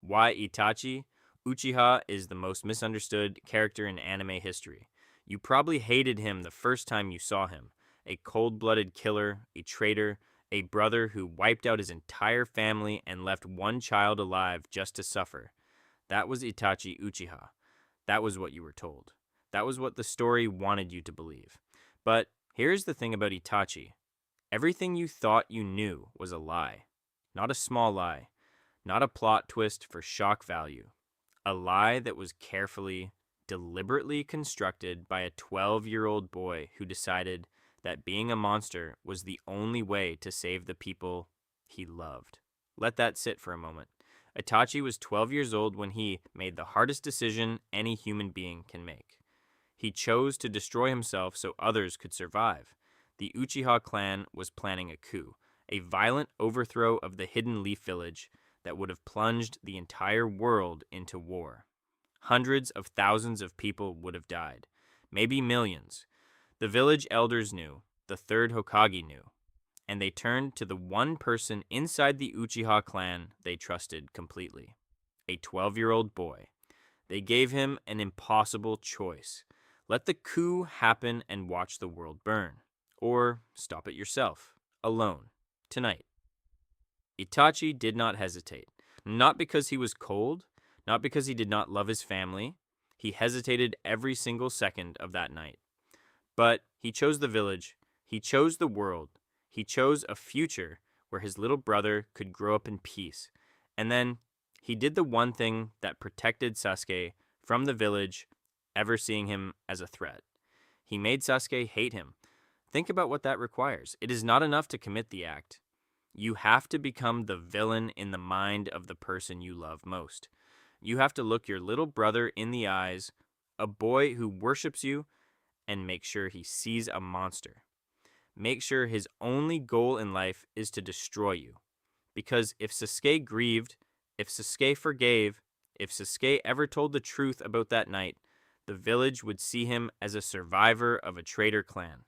Why Itachi Uchiha is the most misunderstood character in anime history. You probably hated him the first time you saw him. A cold-blooded killer, a traitor, a brother who wiped out his entire family and left one child alive just to suffer. That was Itachi Uchiha. That was what you were told. That was what the story wanted you to believe. But here's the thing about Itachi. Everything you thought you knew was a lie. Not a small lie. Not a plot twist for shock value. A lie that was carefully, deliberately constructed by a 12-year-old boy who decided that being a monster was the only way to save the people he loved. Let that sit for a moment. Itachi was 12 years old when he made the hardest decision any human being can make. He chose to destroy himself so others could survive. The Uchiha clan was planning a coup, a violent overthrow of the Hidden Leaf Village that would have plunged the entire world into war. Hundreds of thousands of people would have died, maybe millions. The village elders knew, the third Hokage knew, and they turned to the one person inside the Uchiha clan they trusted completely, a 12-year-old boy. They gave him an impossible choice. Let the coup happen and watch the world burn. Or stop it yourself, alone, tonight. Itachi did not hesitate. Not because he was cold, not because he did not love his family. He hesitated every single second of that night. But he chose the village, he chose the world, he chose a future where his little brother could grow up in peace. And then he did the one thing that protected Sasuke from the village ever seeing him as a threat. He made Sasuke hate him. Think about what that requires. It is not enough to commit the act. You have to become the villain in the mind of the person you love most. You have to look your little brother in the eyes, a boy who worships you, and make sure he sees a monster. Make sure his only goal in life is to destroy you. Because if Sasuke grieved, if Sasuke forgave, if Sasuke ever told the truth about that night, the village would see him as a survivor of a traitor clan.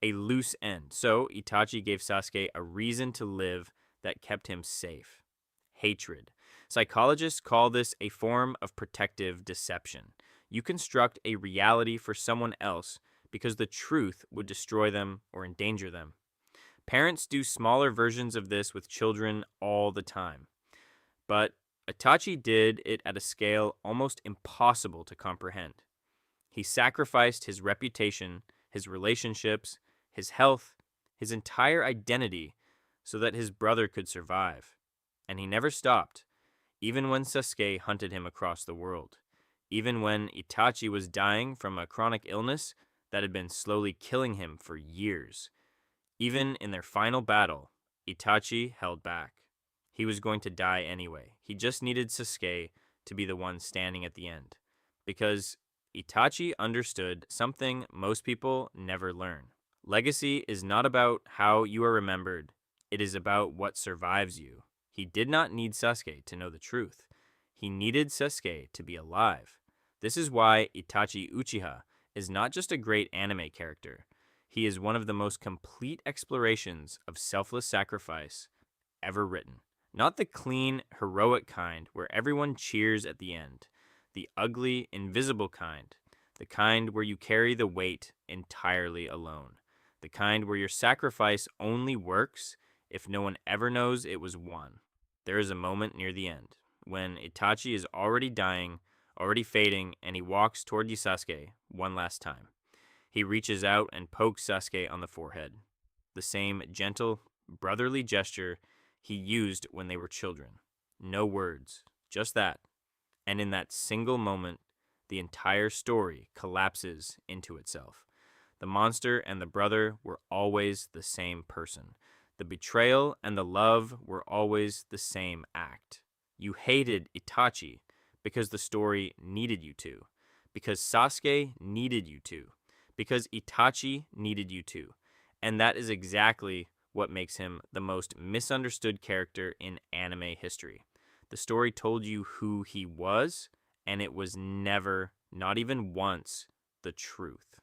A loose end. So Itachi gave Sasuke a reason to live that kept him safe. Hatred. Psychologists call this a form of protective deception. You construct a reality for someone else because the truth would destroy them or endanger them. Parents do smaller versions of this with children all the time. But Itachi did it at a scale almost impossible to comprehend. He sacrificed his reputation, his relationships, his health, his entire identity so that his brother could survive. And he never stopped, even when Sasuke hunted him across the world. Even when Itachi was dying from a chronic illness that had been slowly killing him for years. Even in their final battle, Itachi held back. He was going to die anyway. He just needed Sasuke to be the one standing at the end. Because Itachi understood something most people never learn. Legacy is not about how you are remembered. It is about what survives you. He did not need Sasuke to know the truth. He needed Sasuke to be alive. This is why Itachi Uchiha is not just a great anime character. He is one of the most complete explorations of selfless sacrifice ever written. Not the clean, heroic kind where everyone cheers at the end. The ugly, invisible kind. The kind where you carry the weight entirely alone. The kind where your sacrifice only works if no one ever knows it was won. There is a moment near the end when Itachi is already dying, already fading, and he walks toward Sasuke one last time. He reaches out and pokes Sasuke on the forehead. The same gentle, brotherly gesture he used when they were children. No words, just that. And in that single moment, the entire story collapses into itself. The monster and the brother were always the same person. The betrayal and the love were always the same act. You hated Itachi because the story needed you to. Because Sasuke needed you to. Because Itachi needed you to. And that is exactly what makes him the most misunderstood character in anime history. The story told you who he was, and it was never, not even once, the truth.